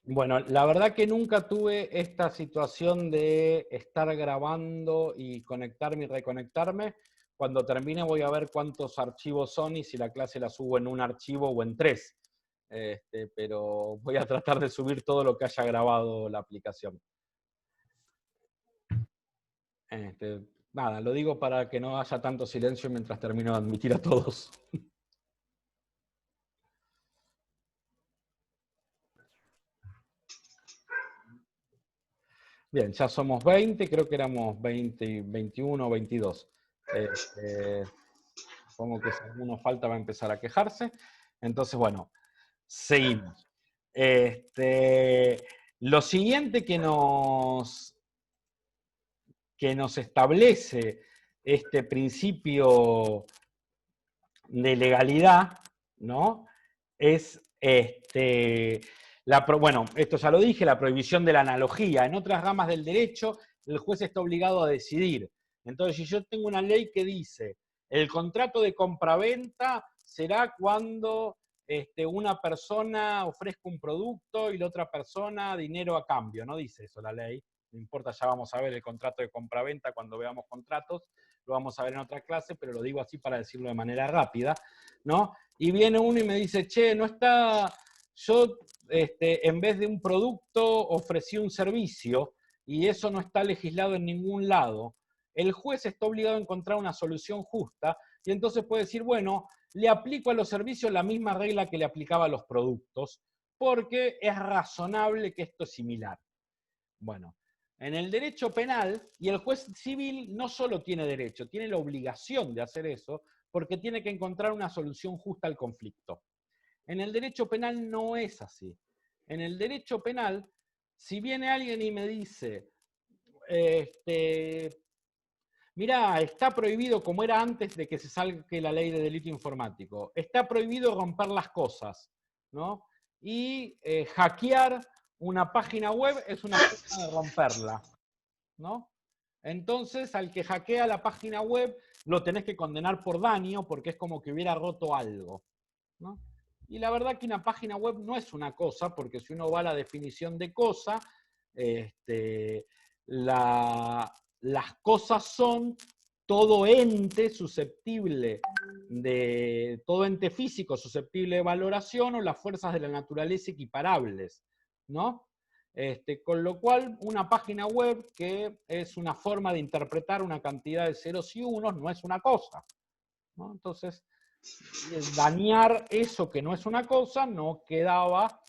Bueno, la verdad que nunca tuve esta situación de estar grabando y conectarme y reconectarme. Cuando termine voy a ver cuántos archivos son y si la clase la subo en un archivo o en tres. Pero voy a tratar de subir todo lo que haya grabado la aplicación. Nada, lo digo para que no haya tanto silencio mientras termino de admitir a todos. Bien, ya somos 20, creo que éramos 20, 21 o 22. Supongo que si alguno falta va a empezar a quejarse. Entonces, bueno, seguimos. Lo siguiente que nos establece este principio de legalidad, ¿no? Es bueno, esto ya lo dije, la prohibición de la analogía. En otras ramas del derecho, el juez está obligado a decidir. Entonces, si yo tengo una ley que dice, el contrato de compraventa será cuando una persona ofrezca un producto y la otra persona dinero a cambio. No dice eso la ley. No importa, ya vamos a ver el contrato de compraventa cuando veamos contratos. Lo vamos a ver en otra clase, pero lo digo así para decirlo de manera rápida, ¿no? Y viene uno y me dice, che, no está, yo en vez de un producto ofrecí un servicio y eso no está legislado en ningún lado. El juez está obligado a encontrar una solución justa y entonces puede decir, bueno, le aplico a los servicios la misma regla que le aplicaba a los productos, porque es razonable que esto es similar. Bueno, en el derecho penal, y el juez civil no solo tiene derecho, tiene la obligación de hacer eso, porque tiene que encontrar una solución justa al conflicto. En el derecho penal no es así. En el derecho penal, si viene alguien y me dice, mirá, está prohibido, como era antes de que se salga la ley de delito informático, está prohibido romper las cosas, ¿no? Y hackear una página web es una forma de romperla, ¿no? Entonces, al que hackea la página web, lo tenés que condenar por daño, porque es como que hubiera roto algo, ¿no? Y la verdad que una página web no es una cosa, porque si uno va a la definición de cosa, las cosas son todo ente susceptible todo ente físico susceptible de valoración o las fuerzas de la naturaleza equiparables, ¿no? Con lo cual, una página web que es una forma de interpretar una cantidad de ceros y unos no es una cosa, ¿no? Entonces, dañar eso que no es una cosa no quedaba.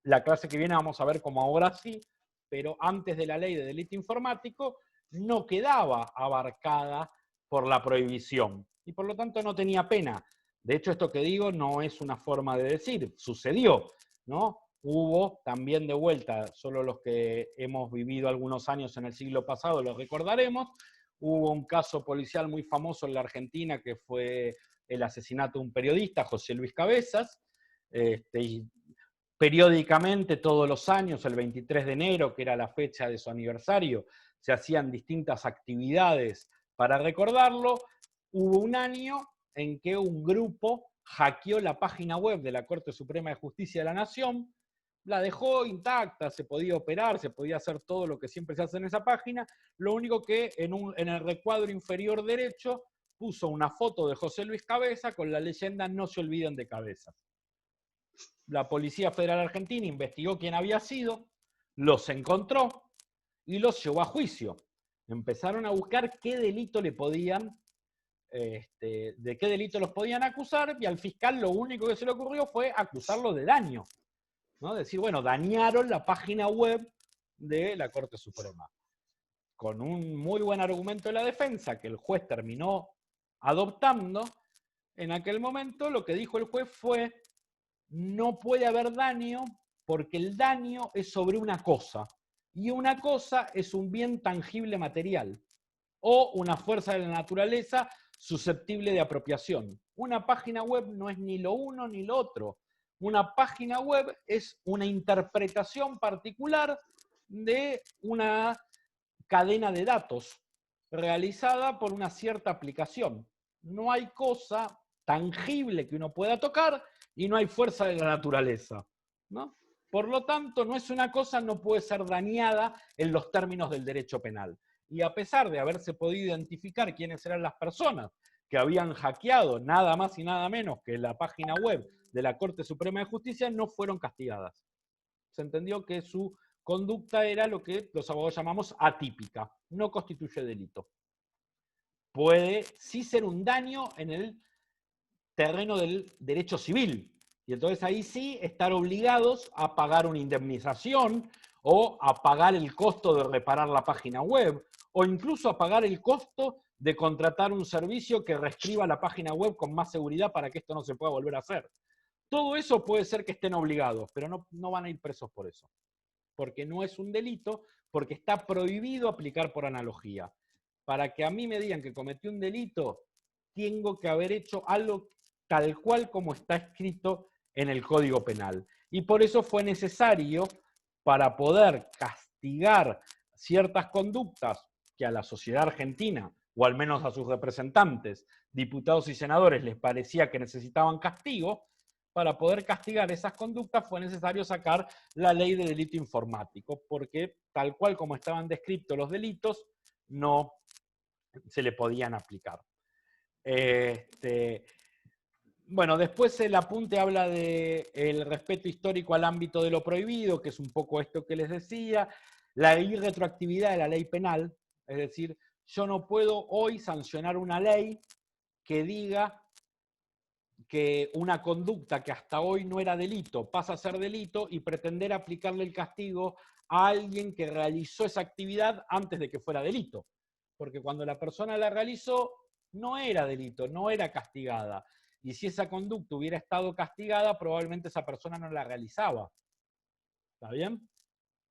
La clase que viene vamos a ver cómo ahora sí, pero antes de la ley de delito informático no quedaba abarcada por la prohibición y por lo tanto no tenía pena. De hecho, esto que digo no es una forma de decir, sucedió, ¿no? Hubo también de vuelta, solo los que hemos vivido algunos años en el siglo pasado lo recordaremos, hubo un caso policial muy famoso en la Argentina que fue el asesinato de un periodista, José Luis Cabezas, y periódicamente todos los años, el 23 de enero, que era la fecha de su aniversario, se hacían distintas actividades para recordarlo. Hubo un año en que un grupo hackeó la página web de la Corte Suprema de Justicia de la Nación, la dejó intacta, se podía operar, se podía hacer todo lo que siempre se hace en esa página, lo único que en el recuadro inferior derecho puso una foto de José Luis Cabeza con la leyenda "No se olviden de Cabezas". La Policía Federal Argentina investigó quién había sido, los encontró y los llevó a juicio. Empezaron a buscar qué delito le podían, de qué delito los podían acusar, y al fiscal lo único que se le ocurrió fue acusarlo de daño, ¿no? Decir, bueno, dañaron la página web de la Corte Suprema. Con un muy buen argumento de la defensa, que el juez terminó adoptando, en aquel momento lo que dijo el juez fue: no puede haber daño porque el daño es sobre una cosa, y una cosa es un bien tangible material o una fuerza de la naturaleza susceptible de apropiación. Una página web no es ni lo uno ni lo otro. Una página web es una interpretación particular de una cadena de datos realizada por una cierta aplicación. No hay cosa tangible que uno pueda tocar y no hay fuerza de la naturaleza, ¿no? Por lo tanto, no es una cosa, no puede ser dañada en los términos del derecho penal. Y a pesar de haberse podido identificar quiénes eran las personas que habían hackeado nada más y nada menos que la página web de la Corte Suprema de Justicia, no fueron castigadas. Se entendió que su conducta era lo que los abogados llamamos atípica, no constituye delito. Puede sí ser un daño en el terreno del derecho civil, y entonces ahí sí estar obligados a pagar una indemnización o a pagar el costo de reparar la página web o incluso a pagar el costo de contratar un servicio que reescriba la página web con más seguridad para que esto no se pueda volver a hacer. Todo eso puede ser que estén obligados, pero no van a ir presos por eso, porque no es un delito, porque está prohibido aplicar por analogía. Para que a mí me digan que cometí un delito, tengo que haber hecho algo tal cual como está escrito en el Código Penal. Y por eso fue necesario, para poder castigar ciertas conductas que a la sociedad argentina, o al menos a sus representantes, diputados y senadores, les parecía que necesitaban castigo, para poder castigar esas conductas fue necesario sacar la ley de delito informático, porque tal cual como estaban descritos los delitos, no se le podían aplicar. Bueno, después el apunte habla del respeto histórico al ámbito de lo prohibido, que es un poco esto que les decía, la irretroactividad de la ley penal, es decir, yo no puedo hoy sancionar una ley que diga que una conducta que hasta hoy no era delito pasa a ser delito y pretender aplicarle el castigo a alguien que realizó esa actividad antes de que fuera delito. Porque cuando la persona la realizó, no era delito, no era castigada. Y si esa conducta hubiera estado castigada, probablemente esa persona no la realizaba. ¿Está bien?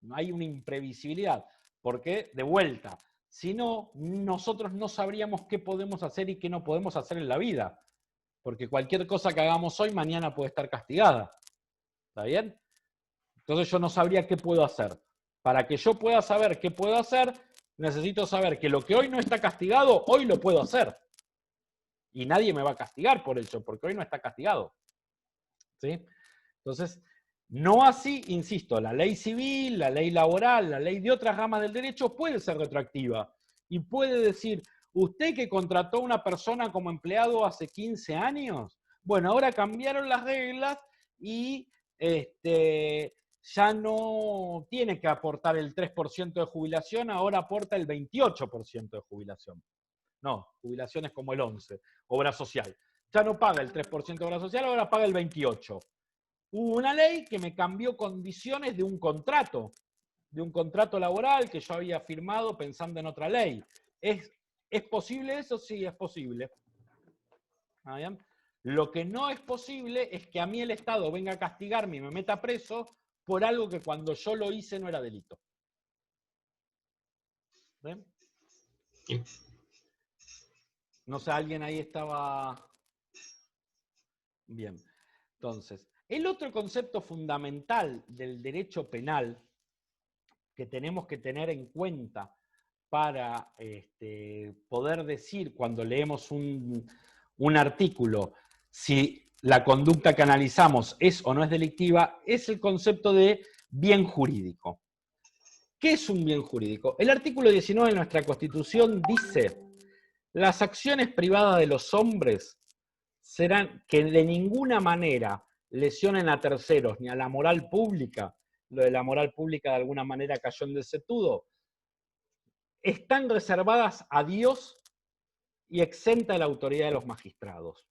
No hay una imprevisibilidad. Porque, de vuelta, si no, nosotros no sabríamos qué podemos hacer y qué no podemos hacer en la vida. Porque cualquier cosa que hagamos hoy, mañana puede estar castigada. ¿Está bien? Entonces yo no sabría qué puedo hacer. Para que yo pueda saber qué puedo hacer, necesito saber que lo que hoy no está castigado, hoy lo puedo hacer. Y nadie me va a castigar por eso, porque hoy no está castigado. ¿Sí? Entonces, no así, insisto, la ley civil, la ley laboral, la ley de otras ramas del derecho puede ser retroactiva. Y puede decir, usted que contrató a una persona como empleado hace 15 años, bueno, ahora cambiaron las reglas y ya no tiene que aportar el 3% de jubilación, ahora aporta el 28% de jubilación. No, jubilación es como el 11%, obra social. Ya no paga el 3% de obra social, ahora paga el 28%. Hubo una ley que me cambió condiciones de un contrato laboral que yo había firmado pensando en otra ley. ¿Es posible eso? Sí, es posible. ¿Ah, bien? Lo que no es posible es que a mí el Estado venga a castigarme y me meta preso por algo que cuando yo lo hice no era delito. ¿Ven? No sé, alguien ahí estaba... Bien. Entonces, el otro concepto fundamental del derecho penal que tenemos que tener en cuenta para poder decir cuando leemos un artículo si la conducta que analizamos es o no es delictiva, es el concepto de bien jurídico. ¿Qué es un bien jurídico? El artículo 19 de nuestra Constitución dice: las acciones privadas de los hombres serán que de ninguna manera lesionen a terceros ni a la moral pública. Lo de la moral pública de alguna manera cayó en desetudo. Están reservadas a Dios y exenta de la autoridad de los magistrados.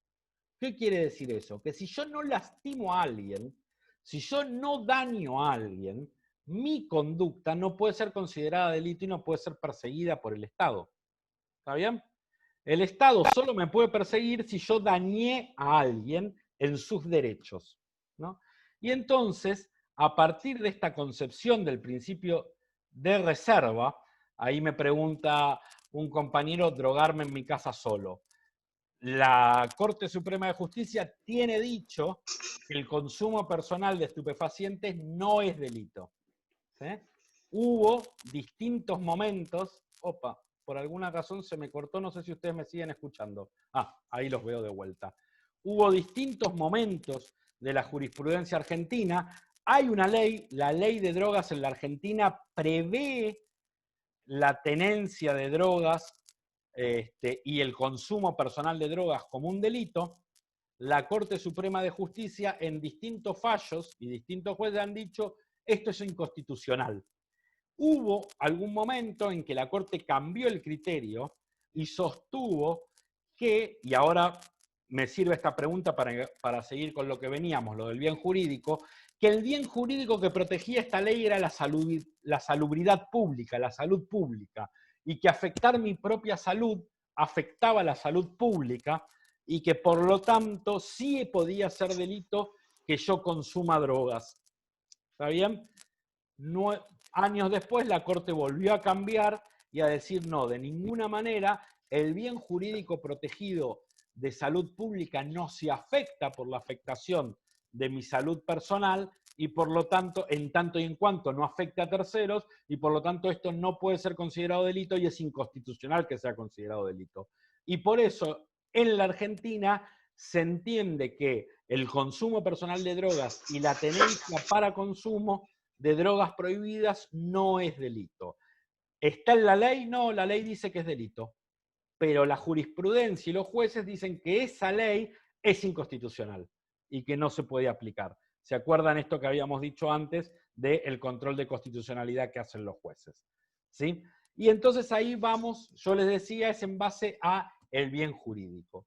¿Qué quiere decir eso? Que si yo no lastimo a alguien, si yo no daño a alguien, mi conducta no puede ser considerada delito y no puede ser perseguida por el Estado. ¿Está bien? El Estado solo me puede perseguir si yo dañé a alguien en sus derechos, ¿no? Y entonces, a partir de esta concepción del principio de reserva, ahí me pregunta un compañero, drogarme en mi casa solo. La Corte Suprema de Justicia tiene dicho que el consumo personal de estupefacientes no es delito. ¿Sí? Hubo distintos momentos, por alguna razón se me cortó, no sé si ustedes me siguen escuchando. Ahí los veo de vuelta. Hubo distintos momentos de la jurisprudencia argentina Hay una ley, la ley de drogas en la Argentina prevé la tenencia de drogas y el consumo personal de drogas como un delito. La Corte Suprema de Justicia en distintos fallos y distintos jueces han dicho esto es inconstitucional. Hubo algún momento en que la Corte cambió el criterio y sostuvo que, y ahora me sirve esta pregunta para seguir con lo que veníamos, lo del bien jurídico, que el bien jurídico que protegía esta ley era la salubridad pública, la salud pública, y que afectar mi propia salud afectaba la salud pública y que por lo tanto sí podía ser delito que yo consuma drogas. ¿Está bien? No, años después la Corte volvió a cambiar y a decir no, de ninguna manera el bien jurídico protegido de salud pública no se afecta por la afectación de mi salud personal y por lo tanto, en tanto y en cuanto no afecte a terceros, y por lo tanto esto no puede ser considerado delito y es inconstitucional que sea considerado delito. Y por eso en la Argentina se entiende que el consumo personal de drogas y la tenencia para consumo de drogas prohibidas no es delito. ¿Está en la ley? No, la ley dice que es delito. Pero la jurisprudencia y los jueces dicen que esa ley es inconstitucional y que no se puede aplicar. ¿Se acuerdan esto que habíamos dicho antes del control de constitucionalidad que hacen los jueces? ¿Sí? Y entonces ahí vamos, yo les decía, es en base a el bien jurídico.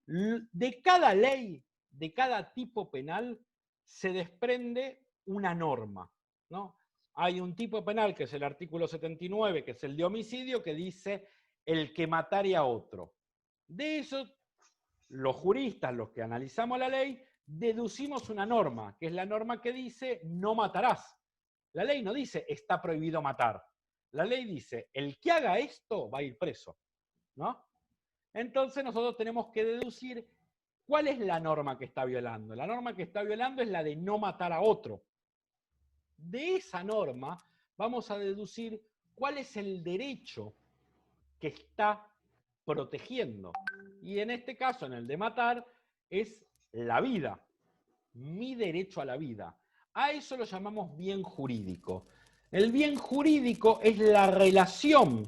De cada ley, de cada tipo penal, se desprende una norma, ¿no? Hay un tipo penal, que es el artículo 79, que es el de homicidio, que dice el que matare a otro. De eso, los juristas, los que analizamos la ley, deducimos una norma, que es la norma que dice no matarás. La ley no dice está prohibido matar. La ley dice el que haga esto va a ir preso, ¿no? Entonces nosotros tenemos que deducir cuál es la norma que está violando. La norma que está violando es la de no matar a otro. De esa norma vamos a deducir cuál es el derecho que está protegiendo. Y en este caso, en el de matar, es la vida, mi derecho a la vida. A eso lo llamamos bien jurídico. El bien jurídico es la relación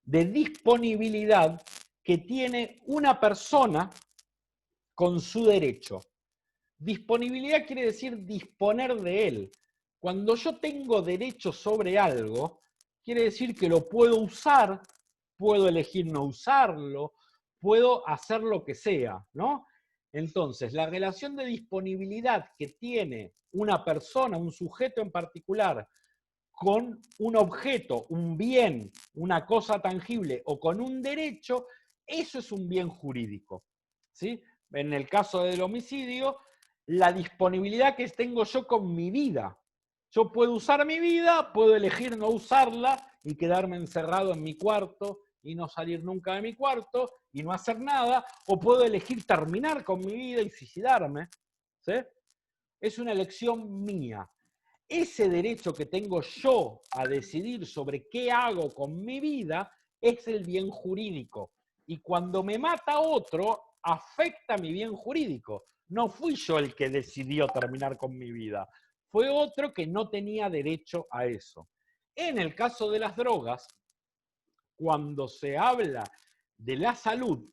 de disponibilidad que tiene una persona con su derecho. Disponibilidad quiere decir disponer de él. Cuando yo tengo derecho sobre algo, quiere decir que lo puedo usar, puedo elegir no usarlo, puedo hacer lo que sea, ¿no? Entonces, la relación de disponibilidad que tiene una persona, un sujeto en particular, con un objeto, un bien, una cosa tangible o con un derecho, eso es un bien jurídico, ¿sí? En el caso del homicidio, la disponibilidad que tengo yo con mi vida. Yo puedo usar mi vida, puedo elegir no usarla y quedarme encerrado en mi cuarto y no salir nunca de mi cuarto y no hacer nada, o puedo elegir terminar con mi vida y suicidarme, ¿sí? Es una elección mía. Ese derecho que tengo yo a decidir sobre qué hago con mi vida es el bien jurídico. Y cuando me mata otro, afecta mi bien jurídico. No fui yo el que decidió terminar con mi vida. Fue otro que no tenía derecho a eso. En el caso de las drogas, cuando se habla de la salud,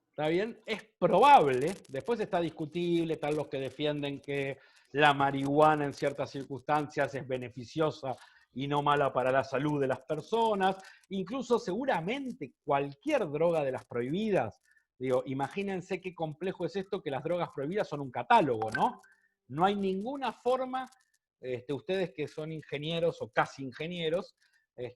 ¿está bien? Es probable, después está discutible, están los que defienden que la marihuana en ciertas circunstancias es beneficiosa y no mala para la salud de las personas, incluso seguramente cualquier droga de las prohibidas, digo, imagínense qué complejo es esto que las drogas prohibidas son un catálogo, ¿no? No hay ninguna forma, ustedes que son ingenieros o casi ingenieros,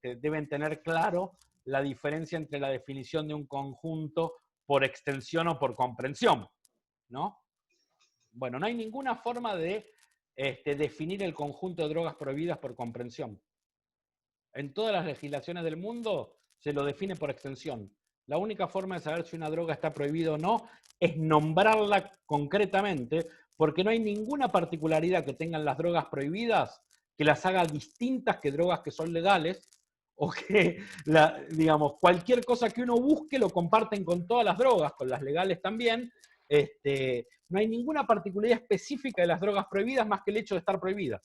deben tener claro la diferencia entre la definición de un conjunto por extensión o por comprensión, ¿no? Bueno, no hay ninguna forma de definir el conjunto de drogas prohibidas por comprensión. En todas las legislaciones del mundo se lo define por extensión. La única forma de saber si una droga está prohibida o no es nombrarla concretamente, porque no hay ninguna particularidad que tengan las drogas prohibidas que las haga distintas que drogas que son legales, o que, digamos, cualquier cosa que uno busque lo comparten con todas las drogas, con las legales también, No hay ninguna particularidad específica de las drogas prohibidas más que el hecho de estar prohibidas.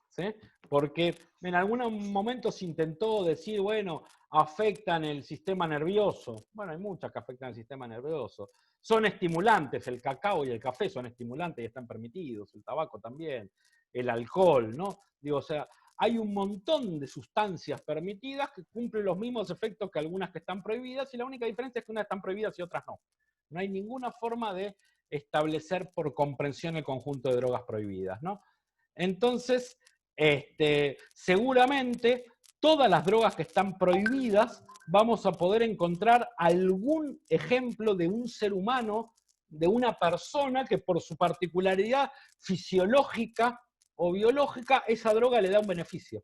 ¿Sí? Porque en algunos momentos se intentó decir, bueno, afectan el sistema nervioso. Bueno, hay muchas que afectan el sistema nervioso. Son estimulantes, el cacao y el café son estimulantes y están permitidos, el tabaco también, el alcohol, ¿no? Digo, o sea, hay un montón de sustancias permitidas que cumplen los mismos efectos que algunas que están prohibidas, y la única diferencia es que unas están prohibidas y otras no. No hay ninguna forma de establecer por comprensión el conjunto de drogas prohibidas, ¿no? Entonces, seguramente todas las drogas que están prohibidas vamos a poder encontrar algún ejemplo de un ser humano, de una persona que por su particularidad fisiológica o biológica, esa droga le da un beneficio.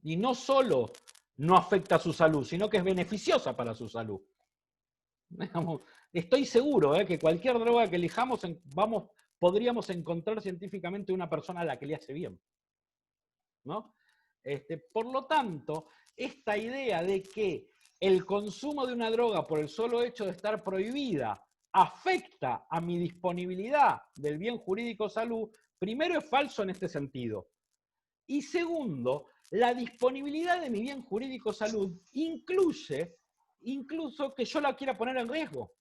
Y no solo no afecta a su salud, sino que es beneficiosa para su salud. Estoy seguro que cualquier droga que elijamos, podríamos encontrar científicamente una persona a la que le hace bien, ¿no? Por lo tanto, esta idea de que el consumo de una droga por el solo hecho de estar prohibida afecta a mi disponibilidad del bien jurídico salud, primero es falso en este sentido. Y segundo, la disponibilidad de mi bien jurídico salud incluye incluso que yo la quiera poner en riesgo.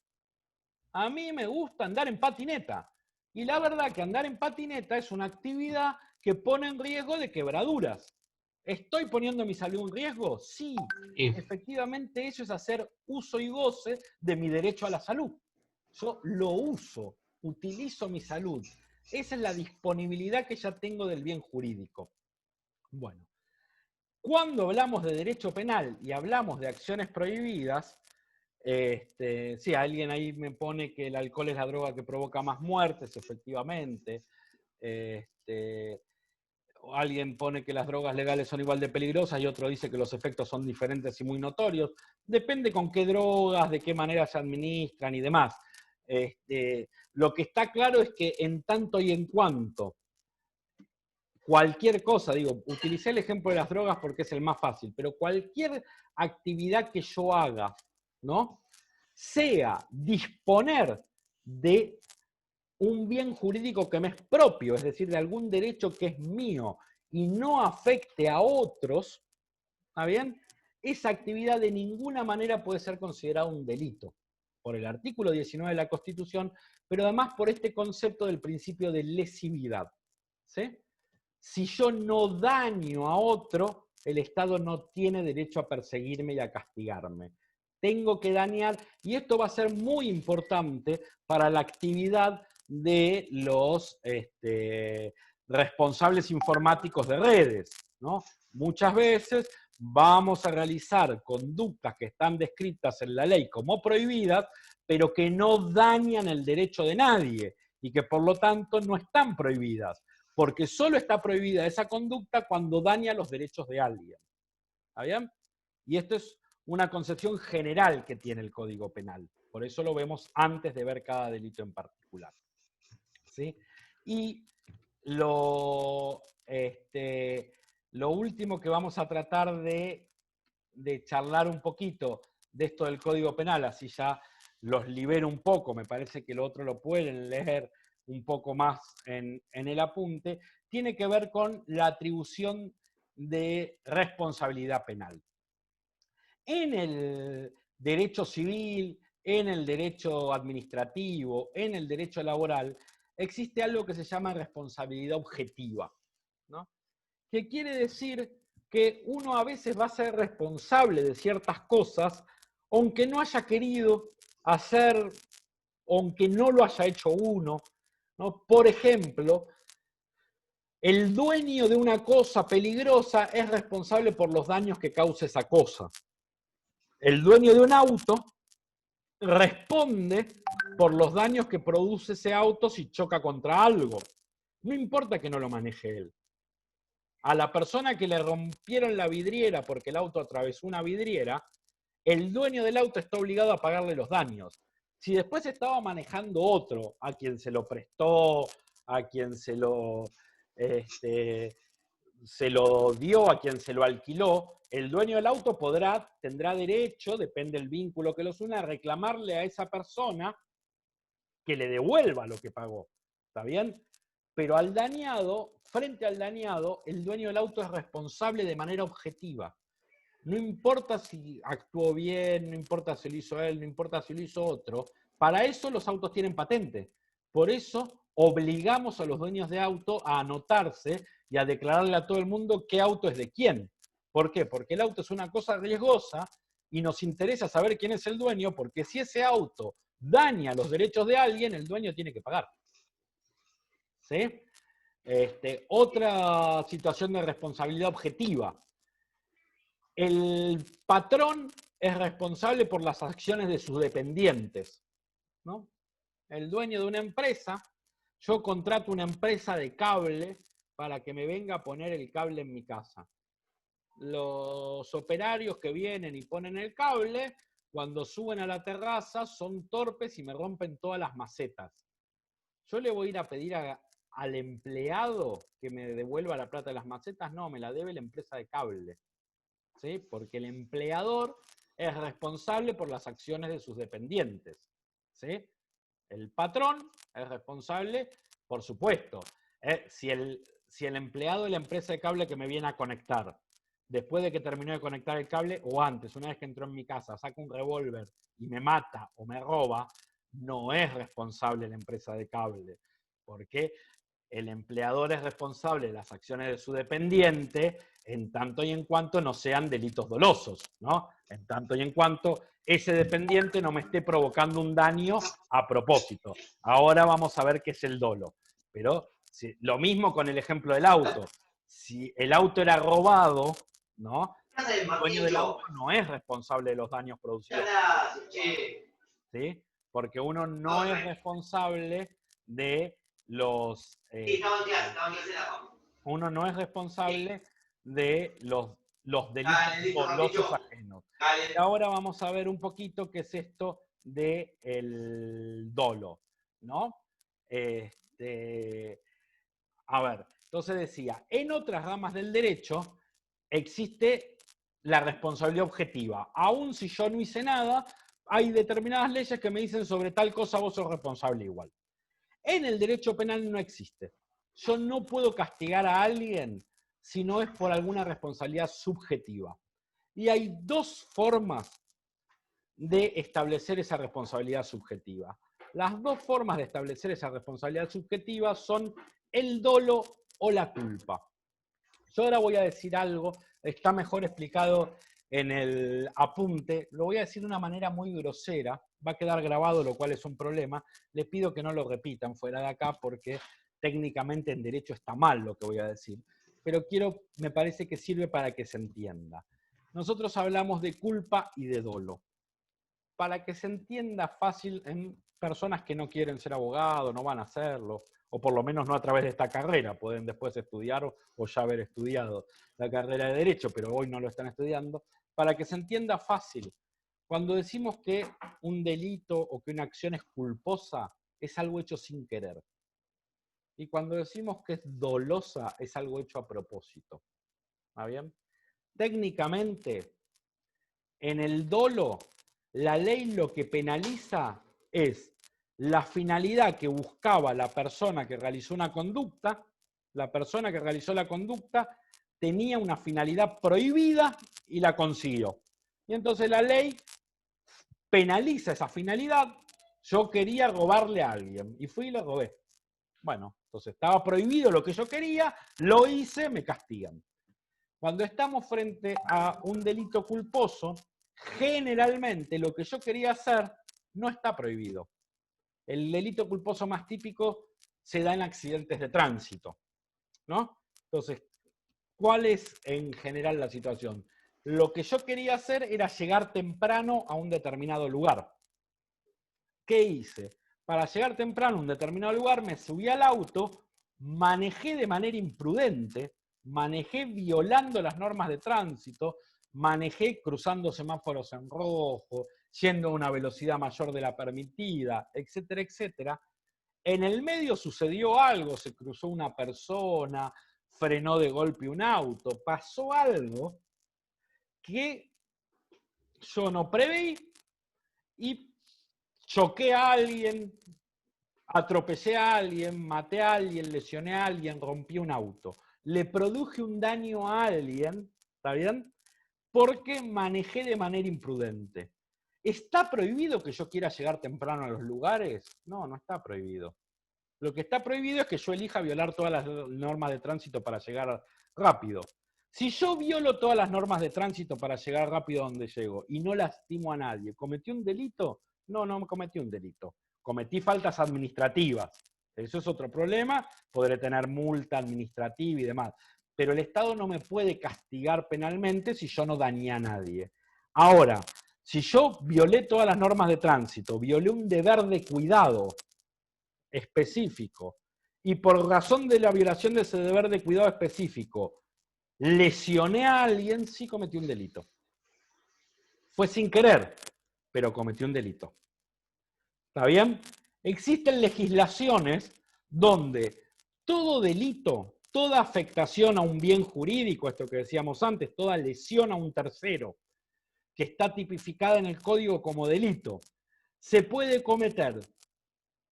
A mí me gusta andar en patineta. Y la verdad que andar en patineta es una actividad que pone en riesgo de quebraduras. ¿Estoy poniendo mi salud en riesgo? Sí. Efectivamente, eso es hacer uso y goce de mi derecho a la salud. Yo lo uso, utilizo mi salud. Esa es la disponibilidad que ya tengo del bien jurídico. Bueno, cuando hablamos de derecho penal y hablamos de acciones prohibidas, sí, alguien ahí me pone que el alcohol es la droga que provoca más muertes, efectivamente. Alguien pone que las drogas legales son igual de peligrosas y otro dice que los efectos son diferentes y muy notorios. Depende con qué drogas, de qué manera se administran y demás. Lo que está claro es que en tanto y en cuanto cualquier cosa, digo, utilicé el ejemplo de las drogas porque es el más fácil, pero cualquier actividad que yo haga, ¿no?, sea disponer de un bien jurídico que me es propio, es decir, de algún derecho que es mío y no afecte a otros, ¿está bien? Esa actividad de ninguna manera puede ser considerada un delito, por el artículo 19 de la Constitución, pero además por este concepto del principio de lesividad, ¿sí? Si yo no daño a otro, el Estado no tiene derecho a perseguirme y a castigarme. Tengo que dañar, y esto va a ser muy importante para la actividad de los responsables informáticos de redes, ¿no? Muchas veces vamos a realizar conductas que están descritas en la ley como prohibidas, pero que no dañan el derecho de nadie y que por lo tanto no están prohibidas, porque solo está prohibida esa conducta cuando daña los derechos de alguien. ¿Está bien? Y esto es una concepción general que tiene el Código Penal. Por eso lo vemos antes de ver cada delito en particular. ¿Sí? Y lo último que vamos a tratar de charlar un poquito de esto del Código Penal, así ya los libero un poco, me parece que lo otro lo pueden leer un poco más en el apunte, tiene que ver con la atribución de responsabilidad penal. En el derecho civil, en el derecho administrativo, en el derecho laboral, existe algo que se llama responsabilidad objetiva, ¿no? Que quiere decir que uno a veces va a ser responsable de ciertas cosas, aunque no haya querido hacer, aunque no lo haya hecho uno, ¿no? Por ejemplo, el dueño de una cosa peligrosa es responsable por los daños que causa esa cosa. El dueño de un auto responde por los daños que produce ese auto si choca contra algo. No importa que no lo maneje él. A la persona que le rompieron la vidriera porque el auto atravesó una vidriera, el dueño del auto está obligado a pagarle los daños. Si después estaba manejando otro, a quien se lo prestó, a quien se lo se lo dio a quien se lo alquiló, el dueño del auto tendrá derecho, depende del vínculo que los une, a reclamarle a esa persona que le devuelva lo que pagó. ¿Está bien? Pero al dañado, frente al dañado, el dueño del auto es responsable de manera objetiva. No importa si actuó bien, no importa si lo hizo él, no importa si lo hizo otro. Para eso los autos tienen patente. Por eso obligamos a los dueños de auto a anotarse y a declararle a todo el mundo qué auto es de quién. ¿Por qué? Porque el auto es una cosa riesgosa y nos interesa saber quién es el dueño, porque si ese auto daña los derechos de alguien, el dueño tiene que pagar. ¿Sí? Otra situación de responsabilidad objetiva. El patrón es responsable por las acciones de sus dependientes, ¿no? El dueño de una empresa, yo contrato una empresa de cable para que me venga a poner el cable en mi casa. Los operarios que vienen y ponen el cable, cuando suben a la terraza, son torpes y me rompen todas las macetas. ¿Yo le voy a ir a pedir al empleado que me devuelva la plata de las macetas? No, me la debe la empresa de cable. ¿Sí? Porque el empleador es responsable por las acciones de sus dependientes. ¿Sí? El patrón es responsable, por supuesto. Si el empleado de la empresa de cable que me viene a conectar, después de que terminó de conectar el cable, o antes, una vez que entró en mi casa, saca un revólver y me mata o me roba, no es responsable la empresa de cable. Porque el empleador es responsable de las acciones de su dependiente en tanto y en cuanto no sean delitos dolosos, ¿no? En tanto y en cuanto ese dependiente no me esté provocando un daño a propósito. Ahora vamos a ver qué es el dolo. Pero lo mismo con el ejemplo del auto. Si el auto era robado, ¿no? El dueño del auto no es responsable de los daños producidos. ¿Sí? Porque uno no es responsable de los... uno no es responsable de los delitos dolosos ajenos. Y ahora vamos a ver un poquito qué es esto del dolo, ¿no? A ver, entonces decía, en otras ramas del derecho existe la responsabilidad objetiva. Aun si yo no hice nada, hay determinadas leyes que me dicen sobre tal cosa vos sos responsable igual. En el derecho penal no existe. Yo no puedo castigar a alguien si no es por alguna responsabilidad subjetiva. Y hay dos formas de establecer esa responsabilidad subjetiva. Las dos formas de establecer esa responsabilidad subjetiva son el dolo o la culpa. Yo ahora voy a decir algo, está mejor explicado en el apunte, lo voy a decir de una manera muy grosera, va a quedar grabado, lo cual es un problema. Les pido que no lo repitan fuera de acá porque técnicamente en derecho está mal lo que voy a decir. Pero me parece que sirve para que se entienda. Nosotros hablamos de culpa y de dolo. Para que se entienda fácil en personas que no quieren ser abogados, no van a hacerlo, o por lo menos no a través de esta carrera, pueden después estudiar o ya haber estudiado la carrera de Derecho, pero hoy no lo están estudiando, para que se entienda fácil. Cuando decimos que un delito o que una acción es culposa, es algo hecho sin querer. Y cuando decimos que es dolosa, es algo hecho a propósito. ¿Está bien? Técnicamente, en el dolo, la ley lo que penaliza es la finalidad que buscaba la persona que realizó una conducta. La persona que realizó la conducta tenía una finalidad prohibida y la consiguió. Y entonces la ley penaliza esa finalidad. Yo quería robarle a alguien y fui y le robé. Bueno, entonces estaba prohibido lo que yo quería, lo hice, me castigan. Cuando estamos frente a un delito culposo, generalmente lo que yo quería hacer no está prohibido. El delito culposo más típico se da en accidentes de tránsito, ¿no? Entonces, ¿cuál es en general la situación? Lo que yo quería hacer era llegar temprano a un determinado lugar. ¿Qué hice? Para llegar temprano a un determinado lugar, me subí al auto, manejé de manera imprudente, manejé violando las normas de tránsito, manejé cruzando semáforos en rojo, yendo a una velocidad mayor de la permitida, etcétera, etcétera. En el medio sucedió algo, se cruzó una persona, frenó de golpe un auto, pasó algo que yo no preví y choqué a alguien, atropellé a alguien, maté a alguien, lesioné a alguien, rompí un auto. Le produje un daño a alguien, ¿está bien? Porque manejé de manera imprudente. ¿Está prohibido que yo quiera llegar temprano a los lugares? No, no está prohibido. Lo que está prohibido es que yo elija violar todas las normas de tránsito para llegar rápido. Si yo violo todas las normas de tránsito para llegar rápido a donde llego y no lastimo a nadie, ¿cometí un delito? No, no cometí un delito. Cometí faltas administrativas. Eso es otro problema. Podré tener multa administrativa y demás. Pero el Estado no me puede castigar penalmente si yo no dañé a nadie. Ahora, si yo violé todas las normas de tránsito, violé un deber de cuidado específico, y por razón de la violación de ese deber de cuidado específico, lesioné a alguien, sí cometí un delito. Fue sin querer, pero cometí un delito. ¿Está bien? Existen legislaciones donde todo delito, toda afectación a un bien jurídico, esto que decíamos antes, toda lesión a un tercero, que está tipificada en el código como delito, se puede cometer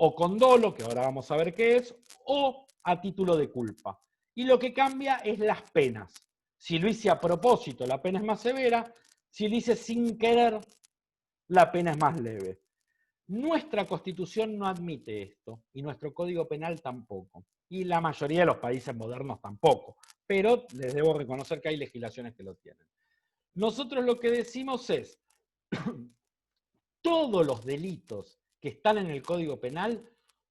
o con dolo, que ahora vamos a ver qué es, o a título de culpa. Y lo que cambia es las penas. Si lo hice a propósito, la pena es más severa. Si lo hice sin querer, la pena es más leve. Nuestra Constitución no admite esto, y nuestro Código Penal tampoco. Y la mayoría de los países modernos tampoco. Pero les debo reconocer que hay legislaciones que lo tienen. Nosotros lo que decimos es, todos los delitos que están en el Código Penal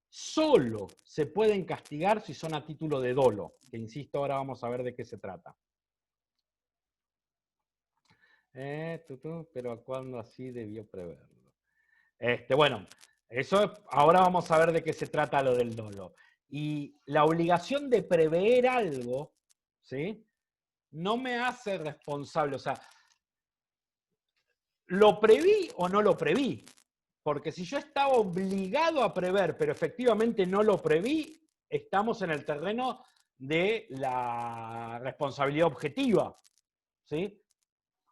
solo se pueden castigar si son a título de dolo, que insisto, ahora vamos a ver de qué se trata. Pero ¿cuándo así debió preverlo? Bueno, eso ahora vamos a ver de qué se trata lo del dolo. Y la obligación de prever algo, ¿sí? No me hace responsable, o sea, ¿lo preví o no lo preví? Porque si yo estaba obligado a prever, pero efectivamente no lo preví, estamos en el terreno de la responsabilidad objetiva. ¿Sí?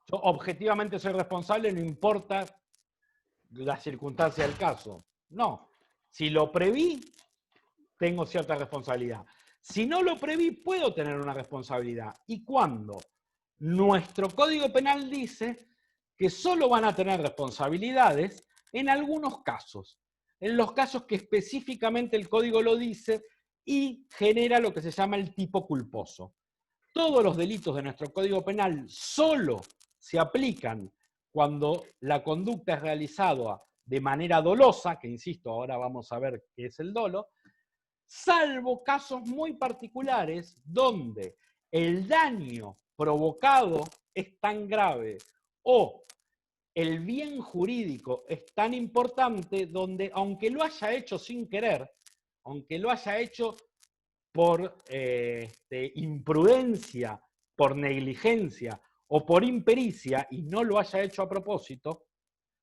Yo objetivamente soy responsable, no importa la circunstancia del caso. No. Si lo preví, tengo cierta responsabilidad. Si no lo preví, puedo tener una responsabilidad. ¿Y cuándo? Nuestro Código Penal dice que solo van a tener responsabilidades en algunos casos, en los casos que específicamente el Código lo dice y genera lo que se llama el tipo culposo. Todos los delitos de nuestro Código Penal solo se aplican cuando la conducta es realizada de manera dolosa, que insisto, ahora vamos a ver qué es el dolo, salvo casos muy particulares donde el daño provocado es tan grave o el bien jurídico es tan importante donde, aunque lo haya hecho sin querer, aunque lo haya hecho por imprudencia, por negligencia o por impericia y no lo haya hecho a propósito,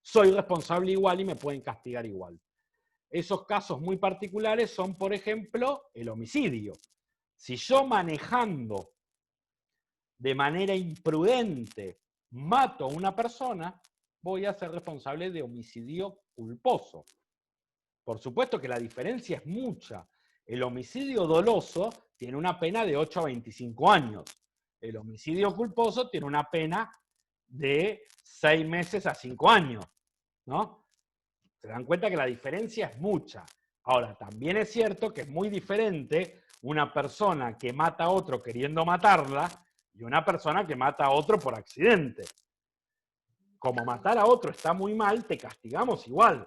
soy responsable igual y me pueden castigar igual. Esos casos muy particulares son, por ejemplo, el homicidio. Si yo manejando de manera imprudente mato a una persona, voy a ser responsable de homicidio culposo. Por supuesto que la diferencia es mucha. El homicidio doloso tiene una pena de 8 a 25 años. El homicidio culposo tiene una pena de 6 meses a 5 años, ¿no? Se dan cuenta que la diferencia es mucha. Ahora, también es cierto que es muy diferente una persona que mata a otro queriendo matarla y una persona que mata a otro por accidente. Como matar a otro está muy mal, te castigamos igual,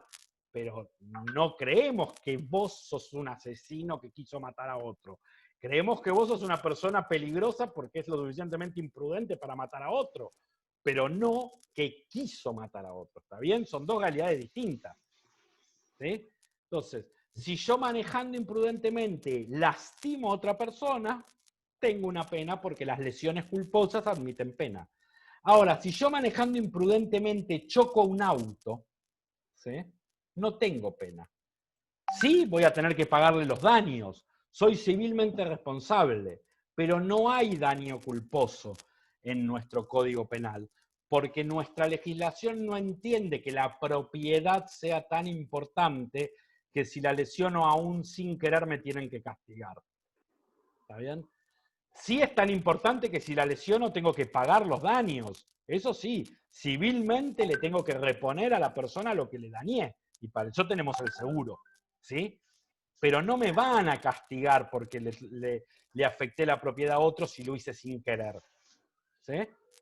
pero no creemos que vos sos un asesino que quiso matar a otro. Creemos que vos sos una persona peligrosa porque es lo suficientemente imprudente para matar a otro, pero no que quiso matar a otro. ¿Está bien? Son dos realidades distintas. ¿Sí? Entonces, si yo manejando imprudentemente lastimo a otra persona, tengo una pena porque las lesiones culposas admiten pena. Ahora, si yo manejando imprudentemente choco un auto, ¿sí? No tengo pena. Sí, voy a tener que pagarle los daños. Soy civilmente responsable, pero no hay daño culposo en nuestro Código Penal, porque nuestra legislación no entiende que la propiedad sea tan importante que si la lesiono aún sin querer me tienen que castigar. ¿Está bien? Sí es tan importante que si la lesiono tengo que pagar los daños. Eso sí, civilmente le tengo que reponer a la persona lo que le dañé. Y para eso tenemos el seguro. ¿Sí? Pero no me van a castigar porque le afecté la propiedad a otro si lo hice sin querer. ¿Sí?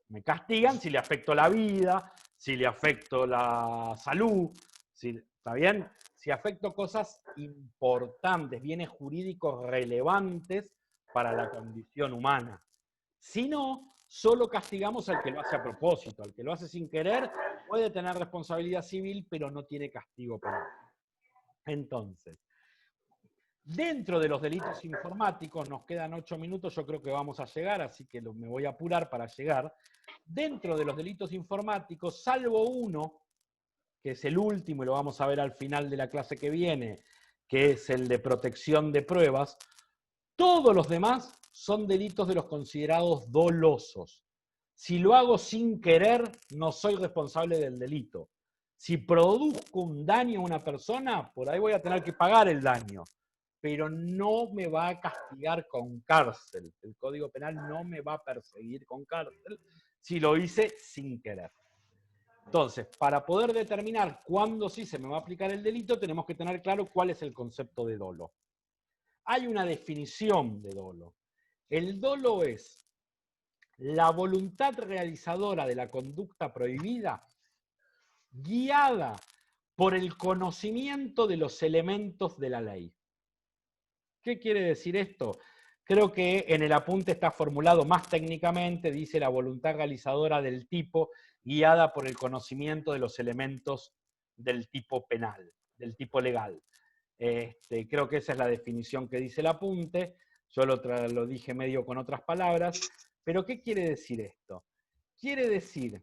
Me castigan si le afecto la vida, si le afecto la salud, ¿está bien? Si afecto cosas importantes, bienes jurídicos relevantes para la condición humana. Si no, solo castigamos al que lo hace a propósito. Al que lo hace sin querer puede tener responsabilidad civil, pero no tiene castigo penal. Entonces, dentro de los delitos informáticos, nos quedan 8 minutos, yo creo que vamos a llegar, así que me voy a apurar para llegar. Dentro de los delitos informáticos, salvo uno, que es el último, y lo vamos a ver al final de la clase que viene, que es el de protección de pruebas, todos los demás son delitos de los considerados dolosos. Si lo hago sin querer, no soy responsable del delito. Si produzco un daño a una persona, por ahí voy a tener que pagar el daño, pero no me va a castigar con cárcel. El Código Penal no me va a perseguir con cárcel si lo hice sin querer. Entonces, para poder determinar cuándo sí se me va a aplicar el delito, tenemos que tener claro cuál es el concepto de dolo. Hay una definición de dolo. El dolo es la voluntad realizadora de la conducta prohibida guiada por el conocimiento de los elementos de la ley. ¿Qué quiere decir esto? Creo que en el apunte está formulado más técnicamente, dice la voluntad realizadora del tipo guiada por el conocimiento de los elementos del tipo penal, del tipo legal. Creo que esa es la definición que dice el apunte, yo lo dije medio con otras palabras, pero ¿qué quiere decir esto? Quiere decir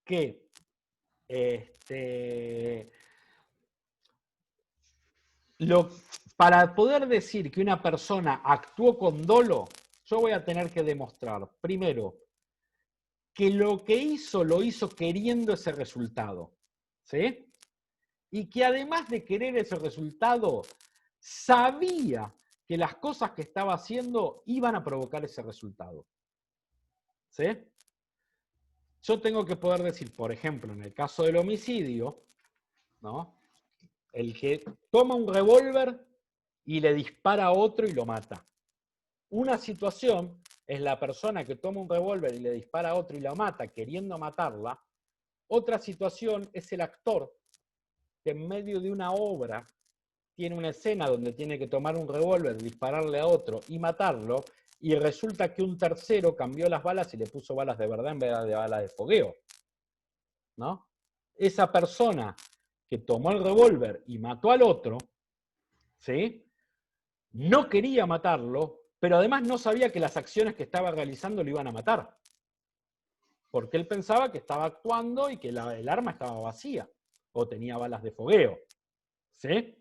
que para poder decir que una persona actuó con dolo, yo voy a tener que demostrar, primero, que lo que hizo lo hizo queriendo ese resultado, ¿sí? Y que además de querer ese resultado, sabía que las cosas que estaba haciendo iban a provocar ese resultado, ¿sí? Yo tengo que poder decir, por ejemplo, en el caso del homicidio, ¿no? El que toma un revólver y le dispara a otro y lo mata. Una situación es la persona que toma un revólver y le dispara a otro y la mata queriendo matarla. Otra situación es el actor que en medio de una obra tiene una escena donde tiene que tomar un revólver, dispararle a otro y matarlo, y resulta que un tercero cambió las balas y le puso balas de verdad en vez de balas de fogueo, ¿no? Esa persona que tomó el revólver y mató al otro, ¿sí? No quería matarlo, pero además no sabía que las acciones que estaba realizando lo iban a matar. Porque él pensaba que estaba actuando y que el arma estaba vacía, o tenía balas de fogueo, ¿sí?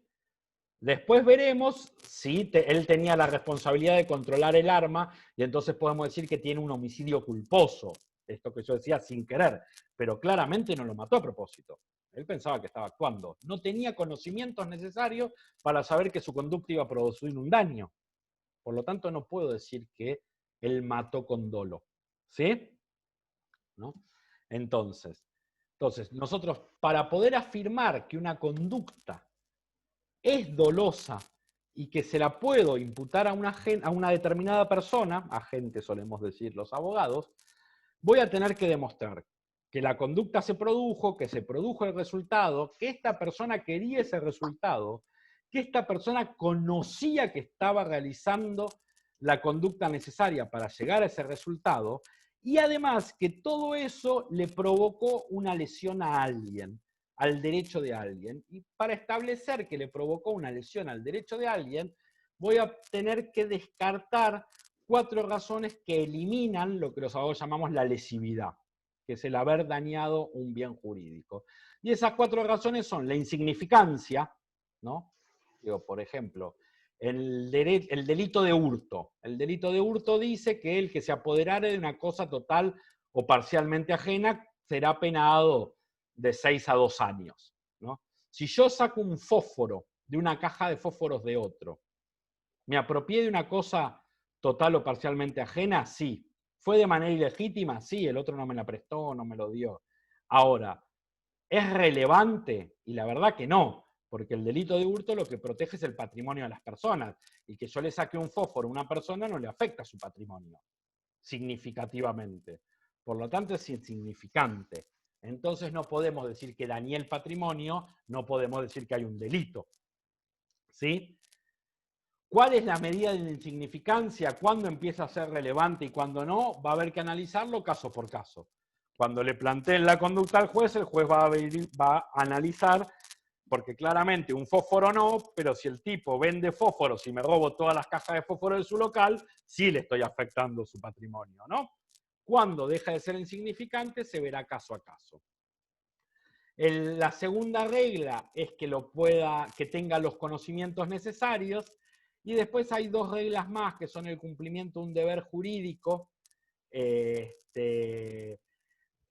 Después veremos si él tenía la responsabilidad de controlar el arma, y entonces podemos decir que tiene un homicidio culposo, esto que yo decía sin querer, pero claramente no lo mató a propósito. Él pensaba que estaba actuando. No tenía conocimientos necesarios para saber que su conducta iba a producir un daño. Por lo tanto, no puedo decir que él mató con dolo. ¿Sí? ¿No? Entonces, nosotros para poder afirmar que una conducta es dolosa y que se la puedo imputar a una determinada persona, agente solemos decir los abogados, voy a tener que demostrar que la conducta se produjo, que se produjo el resultado, que esta persona quería ese resultado, que esta persona conocía que estaba realizando la conducta necesaria para llegar a ese resultado, y además que todo eso le provocó una lesión a alguien, al derecho de alguien. Y para establecer que le provocó una lesión al derecho de alguien, voy a tener que descartar 4 razones que eliminan lo que los abogados llamamos la lesividad, que es el haber dañado un bien jurídico. Y esas 4 razones son la insignificancia, ¿no? Digo, por ejemplo, el delito de hurto. El delito de hurto dice que el que se apoderare de una cosa total o parcialmente ajena será penado de 6 a 2 años, ¿no? Si yo saco un fósforo de una caja de fósforos de otro, ¿me apropié de una cosa total o parcialmente ajena? Sí. ¿Fue de manera ilegítima? Sí, el otro no me la prestó, no me lo dio. Ahora, ¿es relevante? Y la verdad que no, porque el delito de hurto lo que protege es el patrimonio de las personas. Y que yo le saque un fósforo a una persona no le afecta a su patrimonio significativamente. Por lo tanto, es insignificante. Entonces no podemos decir que dañé el patrimonio, no podemos decir que hay un delito. ¿Sí? ¿Cuál es la medida de insignificancia? ¿Cuándo empieza a ser relevante y cuándo no? Va a haber que analizarlo caso por caso. Cuando le planteen la conducta al juez, el juez va a analizar, porque claramente un fósforo no, pero si el tipo vende fósforos y me robo todas las cajas de fósforo de su local, sí le estoy afectando su patrimonio, ¿no? Cuando deja de ser insignificante, se verá caso a caso. La segunda regla es que tenga los conocimientos necesarios, y después hay 2 reglas más que son el cumplimiento de un deber jurídico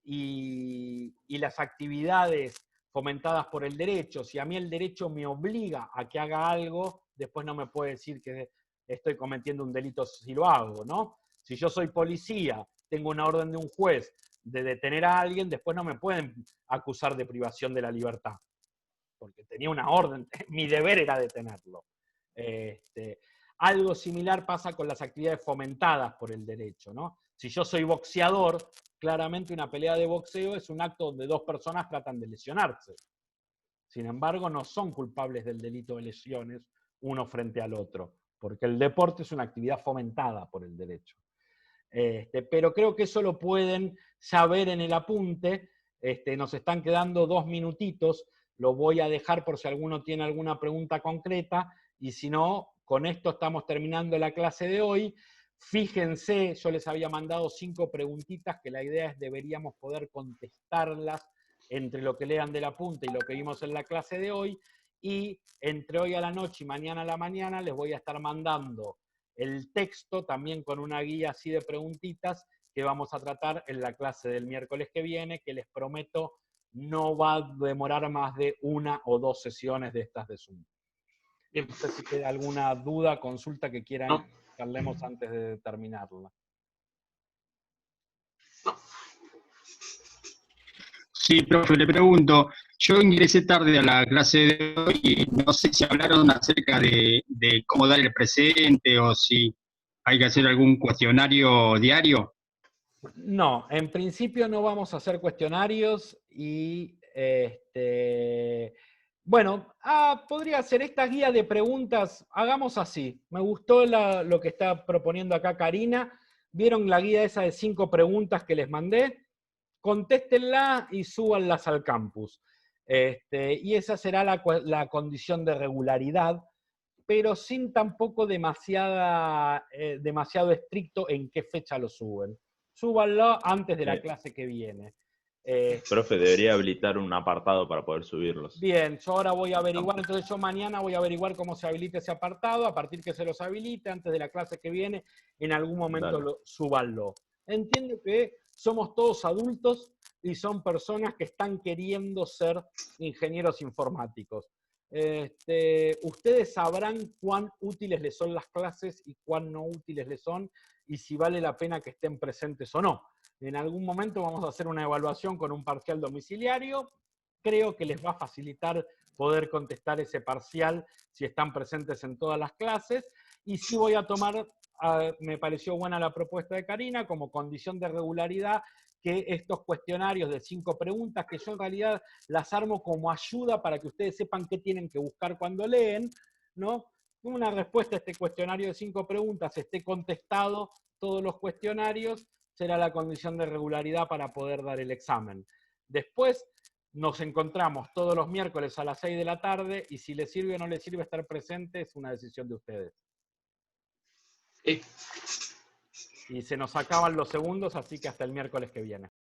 y las actividades fomentadas por el derecho. Si a mí el derecho me obliga a que haga algo, después no me puede decir que estoy cometiendo un delito si lo hago, ¿no? Si yo soy policía, tengo una orden de un juez de detener a alguien, después no me pueden acusar de privación de la libertad, porque tenía una orden, mi deber era detenerlo. Algo similar pasa con las actividades fomentadas por el derecho, ¿no? Si yo soy boxeador, claramente una pelea de boxeo es un acto donde 2 personas tratan de lesionarse. Sin embargo, no son culpables del delito de lesiones uno frente al otro, porque el deporte es una actividad fomentada por el derecho. Pero creo que eso lo pueden saber en el apunte. Nos están quedando 2 minutitos, lo voy a dejar por si alguno tiene alguna pregunta concreta, y si no, con esto estamos terminando la clase de hoy. Fíjense, yo les había mandado 5 preguntitas que la idea es deberíamos poder contestarlas entre lo que lean del apunte y lo que vimos en la clase de hoy, y entre hoy a la noche y mañana a la mañana les voy a estar mandando el texto también con una guía así de preguntitas que vamos a tratar en la clase del miércoles que viene, que les prometo no va a demorar más de 1 o 2 sesiones de estas de Zoom. No sé si queda alguna duda, consulta que quieran que hablemos antes de terminarla. Sí, profe, le pregunto, yo ingresé tarde a la clase de hoy y no sé si hablaron acerca de cómo dar el presente o si hay que hacer algún cuestionario diario. No, en principio no vamos a hacer cuestionarios y bueno, podría ser esta guía de preguntas, hagamos así. Me gustó lo que está proponiendo acá Karina. ¿Vieron la guía esa de 5 preguntas que les mandé? Contéstenla y súbanlas al campus. Y esa será la condición de regularidad, pero sin tampoco demasiado estricto en qué fecha lo suben. Súbanlo antes de la clase que viene. Profe, debería habilitar un apartado para poder subirlos. Bien, yo ahora voy a averiguar, entonces yo mañana voy a averiguar cómo se habilita ese apartado, a partir que se los habilite, antes de la clase que viene, en algún momento súbanlo. Entiendo que somos todos adultos y son personas que están queriendo ser ingenieros informáticos. Ustedes sabrán cuán útiles les son las clases y cuán no útiles les son, y si vale la pena que estén presentes o no. En algún momento vamos a hacer una evaluación con un parcial domiciliario. Creo que les va a facilitar poder contestar ese parcial si están presentes en todas las clases. Y sí voy a tomar, me pareció buena la propuesta de Karina, como condición de regularidad, que estos cuestionarios de 5 preguntas, que yo en realidad las armo como ayuda para que ustedes sepan qué tienen que buscar cuando leen, ¿no? Una respuesta a este cuestionario de 5 preguntas esté contestado todos los cuestionarios, será la condición de regularidad para poder dar el examen. Después nos encontramos todos los miércoles a las 6 de la tarde, y si les sirve o no les sirve estar presente es una decisión de ustedes. Sí. Y se nos acaban los segundos, así que hasta el miércoles que viene.